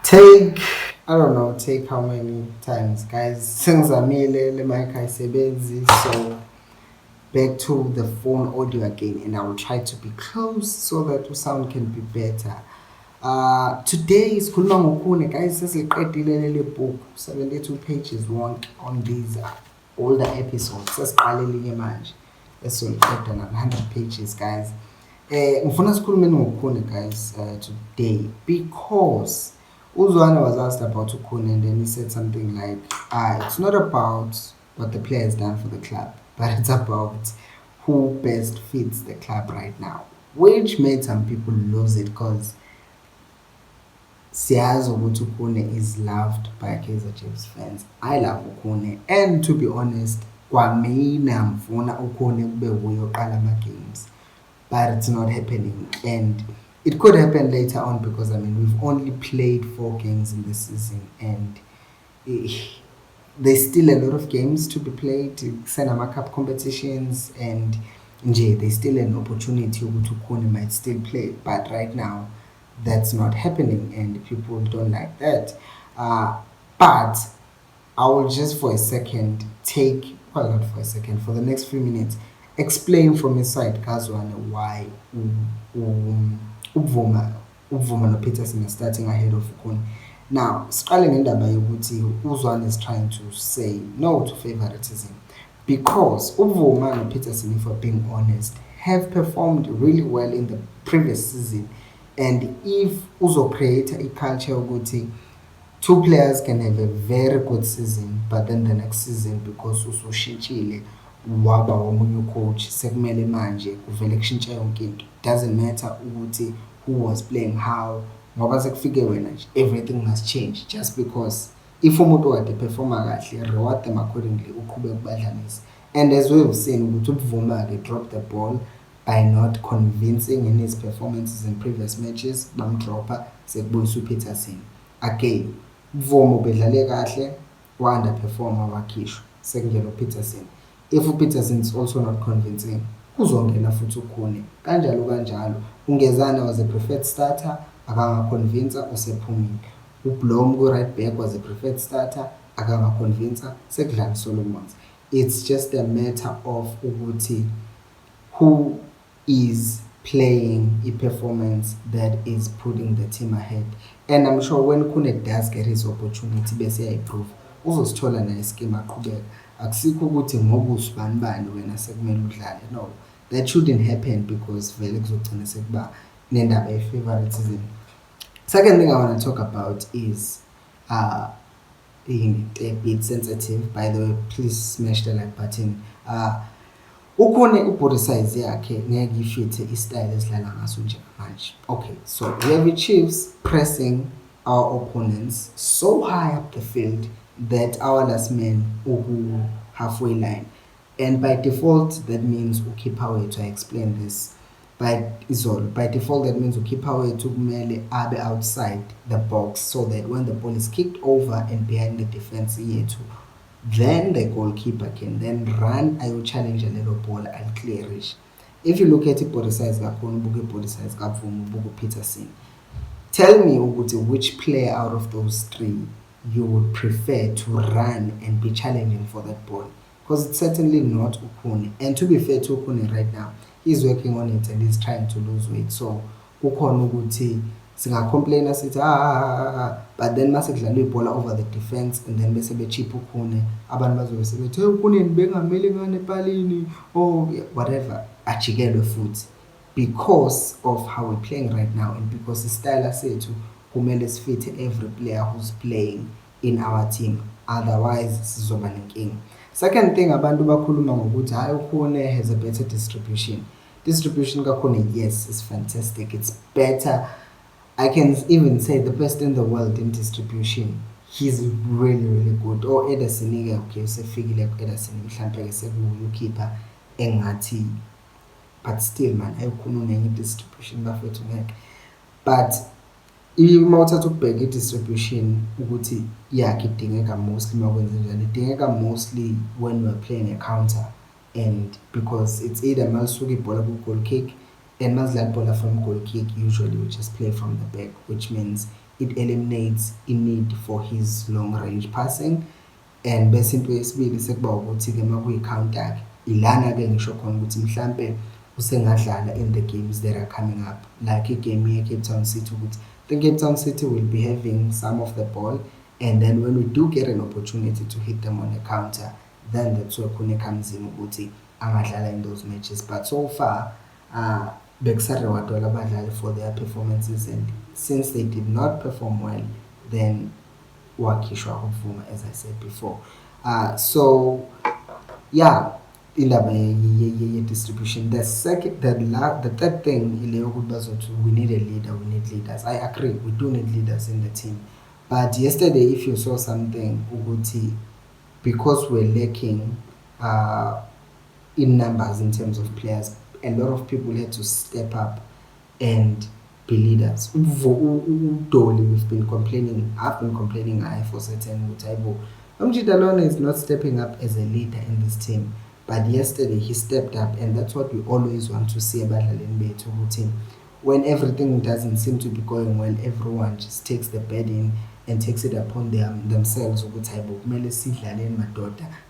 Take, I don't know, take how many times, guys? Sengizamile le mic ayisebenzi, so back to the phone audio again, and I will try to be close so that the sound can be better. Today sikhuluma ngokhune, guys. Sesiliqedile leli book 72 pages on these older episodes. Sesiqale elinye manje esoliqeda na 100 pages, guys. Ngifuna sikhulume ngokhune, guys, today because Zwane was asked about Khune, and then he said something like, it's not about what the player has done for the club, but it's about who best fits the club right now, which made some people lose it because siyazi ukuthi Khune is loved by Kaizer Chiefs fans. I love Khune, and to be honest, kwamina ngifuna Khune kube wuye oqala ama-games, but it's not happening, and it could happen later on because we've only played 4 games in this season, and there's still a lot of games to be played, Senama Cup competitions, and there's still an opportunity to Khune might still play, but right now that's not happening and people don't like that. But I will just for a second not for a second, for the next few minutes, explain from his side Zwane why Ubvuma no Peterson are starting ahead of Khune. Now, siqale ngendaba yokuthi Zwane is trying to say no to favoritism because Ubvuma no Peterson, if we're being honest, have performed really well in the previous season, and if Uzo create a culture ukuthi 2 players can have a very good season, but then the next season because usushintshile waba omunye coach sekumele manje kuvele kushintshe yonke into, doesn't matter ukuthi who was playing how, ngoba sekufike wena nje everything must change just because if umuntu kade performa kahle reward them accordingly uqhubeka kubadlamisa. And as we've seen ukuthi uBvuma ke dropped the ball by not convincing in his performances in previous matches, bamdropa sekubuyisa uPeterson again. uBvuma ubedlale kahle wa-underperforma wakhishwa sekungena uPeterson. If Peterson is also not convincing, kuzongena futhi uKhune kanjalo Ungezana was a preferred starter, akangaconvince usephumile. uBlom ku-right back was a preferred starter, akangaconvince sekudlala Solomons. It's just a matter of ukuthi who is playing a performance that is putting the team ahead, and I'm sure when Khune does get his opportunity bese improve uzosithola naye scheme aqhubeka. Akusikho ukuthi ngoba usibani wena sekumele udlale, no, that shouldn't happen because vele kuzogcina sekuba nendaba ye-favoritism. Second thing I want to talk about is being a bit sensitive. By the way, please smash the like button. Ukhone ubody size yakhe ngeke ifithe istyle esidlala ngaso njengamanje. Okay, so we have the Chiefs pressing our opponents so high up the field that our last man halfway line, and by default that means keep away. To explain this, by default that means keep away to kumele abe outside the box so that when the ball is kicked over and behind the defense yethu, then the goalkeeper can then run ayo challenge a little ball and clearish. If you look at body size kakhona ubuke body size kaVuma ubuke Peterson, tell me which player out of those 3 you would prefer to run and be challenging for that ball, because it's certainly not Khune. And to be fair to Khune right now, he's working on it and he's trying to lose weight, so kukhona ukuthi singa-complain sithi but then mase kudlalwa ibhola over the defense and then bese bechipha Khune, abantu bazobe sebethi Khune bengamele ngane epalini or whatever, ajikelwe futhi because of how we're playing right now and because istyle sethu kumele sifithe every player who's playing in our team, otherwise sizoba nenkinga. Second thing, abantu bakhuluma ngokuthi Khune has a better distribution kaKhune, yes, is fantastic, it's better, I can even say the best in the world in distribution. He's really good. Or Ederson ke okay, usefikile ku-Ederson mhlambe ke sekuyi-keeper engathi, but still man ayikhona unenye distribution bafethu ngeke. But uma uthatha ukubheka i-distribution ukuthi yakhe idingeka mostly makwenze njani, idingeka mostly when we're playing a counter, and because it's either malisuka ibhola ku-goal kick, and mazidlala ibhola from goal kick usually we just play from the back, which means it eliminates a need for his long range passing. And bese into yesibili sekuba ukuthi-ke uma kuyi-counter-ke ilana-ke ngisho khona ukuthi mhlampe usengadlala in the games that are coming up, like igame ye-Cape Town City ukuthi the Cape Town City will be having some of the ball, and then when we do get an opportunity to hit them on a counter, then that's where Khune comes in ukuthi angadlala in those matches. But so far bekusarewardwa abadlali for their performances, and since they did not perform well, then wakhishwa ukuvuma, as I said before. So yeah, indaba ye-distribution. The third thing ile yokuthi bazothi we need a leader, we need leaders. I agree, we do need leaders in the team. But yesterday, if you saw something ukuthi, because we're lacking in numbers in terms of players, a lot of people had to step up and be leaders. Dolly, we've been complaining, I've been complaining for certain Mutaibo. Dalone is not stepping up as a leader in this team, but yesterday he stepped up, and that's what we always want to see about Lalenbe to team. When everything doesn't seem to be going well, everyone just takes the burden and takes it upon themselves.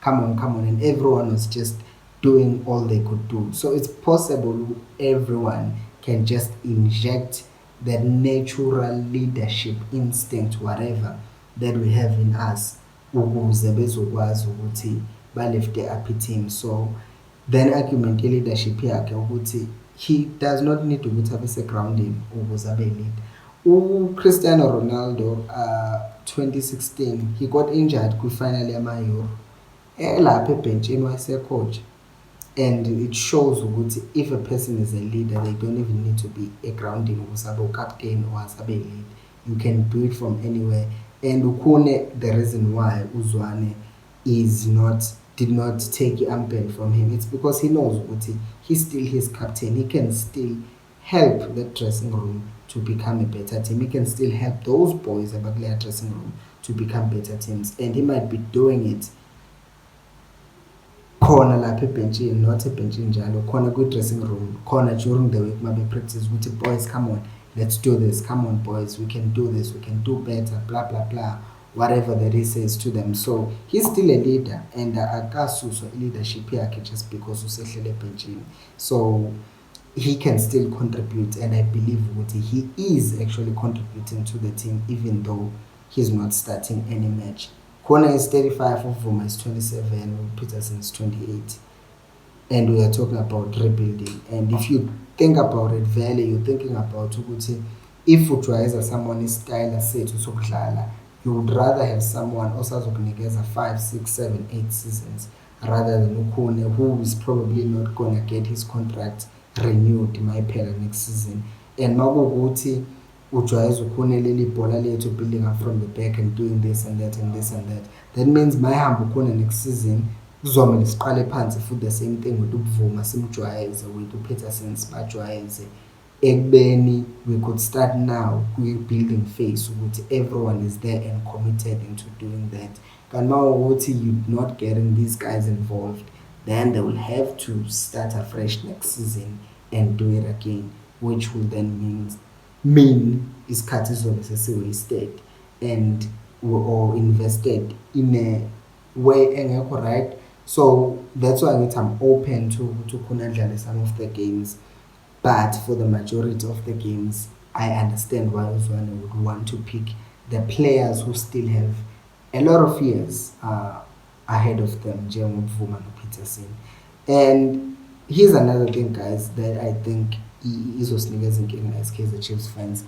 Come on, and everyone was just doing all they could do. So it's possible everyone can just inject that natural leadership instinct, whatever, that we have in us, ukuze bezokwazi ukuthi balifte up team. So then argument leadership yakhe ukuthi he does not need to ukuthi abe grounding ukuze abe lead. Cristiano Ronaldo 2016 he got injured kwi-final yama-Euro elapha ebhentshini wayesecoach. And it shows ukuthi if a person is a leader, they don't even need to be a grounding or captain or a lead. You can do it from anywhere. And Khune, the reason why Zwane did not take Ampel from him, it's because he knows ukuthi he's still his captain. He can still help the dressing room to become a better team. He can still help those boys about their dressing room to become better teams. And he might be doing it khona lapha ebhentshini, not ebhentshini njalo, khona kwi-dressing room, khona during the week mabe practice ukuthi boys, come on, let's do this, come on boys, we can do this, we can do better, blah blah blah, whatever that he says to them. So he's still a leader, and akasuswa leadership yakhe just because usehlele ebhentshini. So he can still contribute, and I believe ukuthi he is actually contributing to the team even though he's not starting any match. Khune is 35, Vuma is 27, Peterson is 28. And we are talking about rebuilding. And if you think about it, Vele, you're thinking about ukuthi if Utshwayeza someone is style set usokudlala, you would rather have someone osazokunikeza 5, 6, 7, 8 seasons rather than Khune, who is probably not gonna get his contract renewed mayiphela next season. And makuwukuthi Utshwayeza Khune leli bhola lethu building up from the back and doing this and that and this and that. That means mayihamba Khune next season kuzomele siqale phansi for the same thing with ukuvuma simjwayeze with uPeterson sibajwayeze ekubeni we could start now kwi-building phase ukuthi everyone is there and committed into doing that. Kanti mawukuthi you're not getting these guys involved, then they will have to start afresh next season and do it again, which will then mean isikhathi sizobe sesi-wasted and or invested in a way engekho right. So that's why I'm open to Khune some of the games, but for the majority of the games I understand why Zwane would want to pick the players who still have a lot of years ahead of them, Vuma and Peterson. And here's another thing, guys, that I think izosinikeza inkinga as Kaizer Chiefs fans.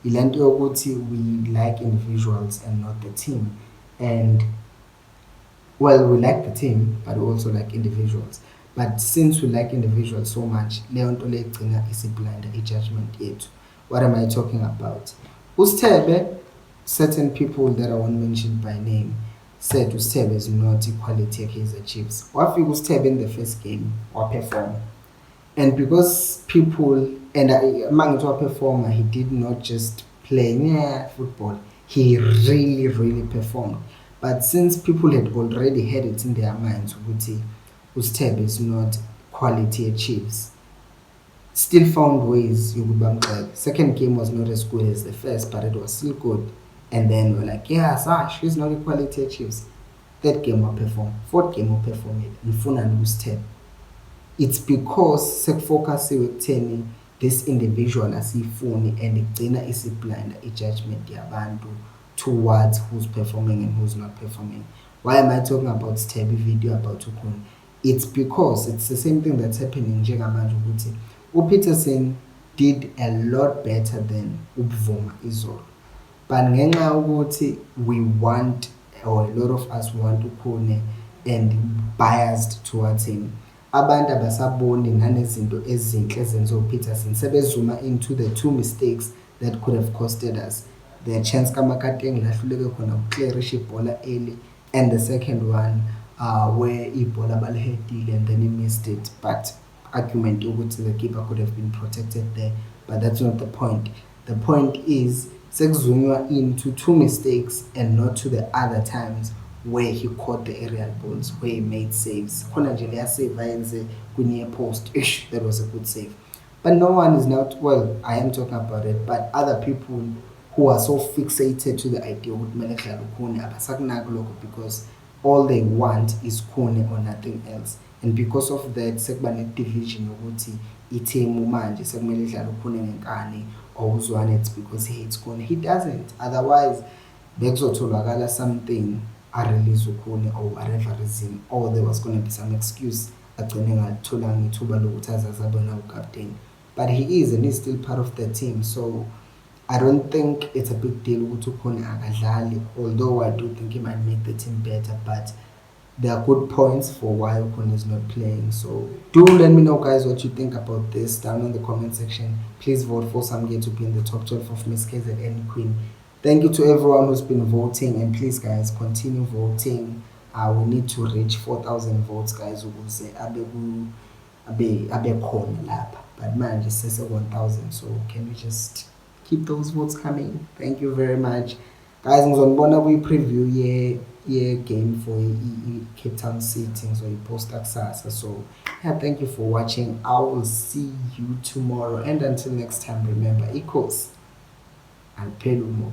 Ilento yokuthi we like individuals and not the team. And well, we like the team, but we also like individuals. But since we like individuals so much, leyo nto le igcina isiblinder i-judgment yethu. What am I talking about? Usithebe, certain people that I won't mention by name, said Usithebe is not equality Kaizer Chiefs. Wafika Usithebe in the first game, waperform. And because people, and among the performer, he did not just play football, he really, really performed. But since people had already had it in their minds, Usithebe is not quality Chiefs, still found ways yokuthi bamgxeke. Second game was not as good as the first, but it was still good. And then we're like, yeah, Sash, he's not equality Chiefs. Third game waperform, fourth game waperformile, ngifuna nokusithemba. It's because sekufocasiwe ekutheni this individual asiyifuni and igcina isiblinder i-judgment yabantu towards who's performing and who's not performing. Why am I talking about Stabby video about Khune? It's because it's the same thing that's happening njengamanje ukuthi uPeterson did a lot better than uBvuma izolo. But ngenxa ukuthi we want, or a lot of us want Khune and biased towards him, abantu abasaboni nanezinto ezinhle ezenziwa uPeterson sebezuma into the two mistakes that could have costed us. The chance kaMakateng lahluleke khona ukuklerisha ibhola early, and the second one where ibhola balihedile and then he missed it, but argument ukuthi the keeper could have been protected there, but that's not the point. The point is sekuzunywa into two mistakes and not to the other times where he caught the aerial balls, where he made saves. Khona nje leya save ayenze kwi-near post, that was a good save. But no one is not, well, I am talking about it, but other people who are so fixated to the idea ukuthi kumele kudlale uKhune abasakunaki lokho, because all they want is Khune or nothing else. And because of that sekuba ne-division yokuthi i-team manje sekumele idlale uKhune nenkani, or uZwane, it's because he hates Khune. He doesn't. Otherwise bekuzotholakala something a-release uKhune or whatever reason, or there was going to be some excuse agcine ngatholanga ithuba lokuthi azazabe nawu-captain. But he is, and he's still part of the team, so I don't think it's a big deal ukuthi uKhune akadlali, although I do think he might make the team better, but there are good points for why Khune is not playing. So do let me know, guys, what you think about this down in the comment section. Please vote for Samge to be in the top 12 of Miss KZN Queen. Thank you to everyone who's been voting, and please, guys, continue voting. We need to reach 4,000 votes, guys, ukuze abe khona lapha. But man, just says 1,000, so can we just keep those votes coming? Thank you very much, guys. Ngizonibona kwi-preview ye game for Cape Town City, so posta kusasa. So yeah, thank you for watching. I will see you tomorrow, and until next time, remember, equals and pelu more.